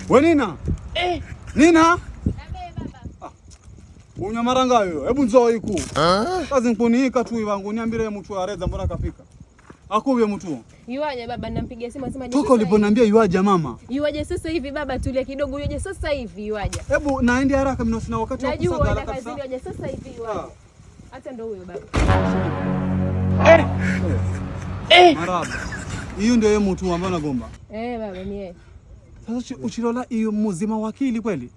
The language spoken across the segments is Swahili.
We Nina. Nina. Unya maranga hiyo. Hebu njoo iku. Kazi nkuniika tu iwangu niambire mtu areza mbona kafika. Akuwe mtu. Yuaje baba, nampigia simu asema toka uliponiambia yuaje mama. Yuaje sasa hivi baba, tulia kidogo, yuaje sasa hivi yuaje. Hebu naende haraka mimi sina wakati wa kusaga haraka kabisa. Najua yuaje sasa hivi yuaje. Hata ndio huyo baba. Maraba. Hiyo ndio yeye mtu ambaye anagomba. Baba ni yeye. Sasa uchilola hiyo mzima wakili kweli?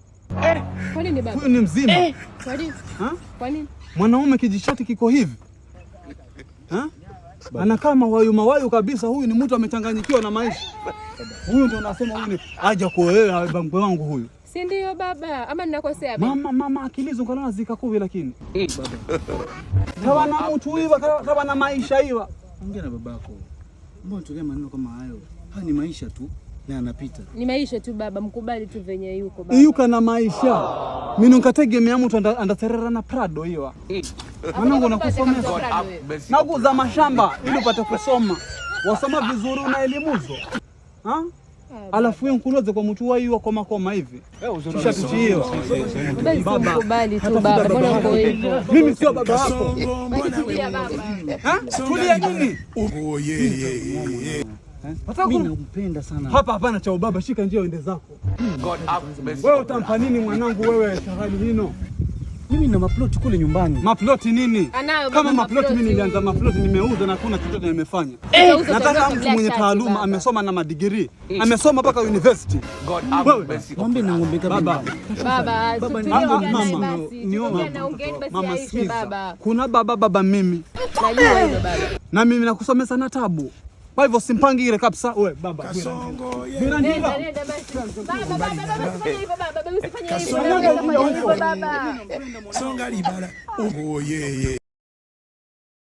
Kwa nini baba? Huyu ni mzima. Kwa nini? Kwa nini? Mwanaume kijishati kiko hivi. Anakaa mawayu kabisa. Huyu ni mtu amechanganyikiwa na maisha. Huyu ndo nasema huyu ni aje kuolewa bangwe wangu huyu. Si ndio baba? Ama ninakosea baba? Mama akilizo kana zikakuvi lakini. Baba. Na mtu hivi kama na maisha hivi. Ongea na babako. Mbona tulia maneno kama hayo? Haya ni maisha tu na yanapita. Ni maisha tu baba, mkubali tu venye yuko baba. Yuko na maisha. Mimi nikategemea mtu andaterera na Prado hiyo. Mwanangu nakusomesha. Nakuza mashamba ili upate kusoma. Wasoma vizuri una elimuzo. Alafu wewe nkuloze kwa mtu wa hiyo koma hivi. Ushatuchi hiyo. Baba mkubali tu baba. Mbona uko hivyo? Mimi sio baba yako. Tulia baba. Tulia nini? Mimi nampenda sana. Hapa hapana cha baba, shika njia uende zako. Wewe utampa nini mwanangu wewe shahali hino? Mimi na maploti kule nyumbani. Maploti nini? Kama maploti mimi nilianza maploti nimeuza na kuna chochote nimefanya. Nataka mtu mwenye taaluma amesoma na madigiri. Amesoma mpaka university. Ng'ombe na ng'ombe baba. Mama, mama sikiza. Kuna baba mimi. Najua hilo baba. Na mimi nakusomesa na tabu. Kwa hivyo simpangire kabisa. Wewe baba. Nenda baba. Usifanye hivyo baba. Songa libala.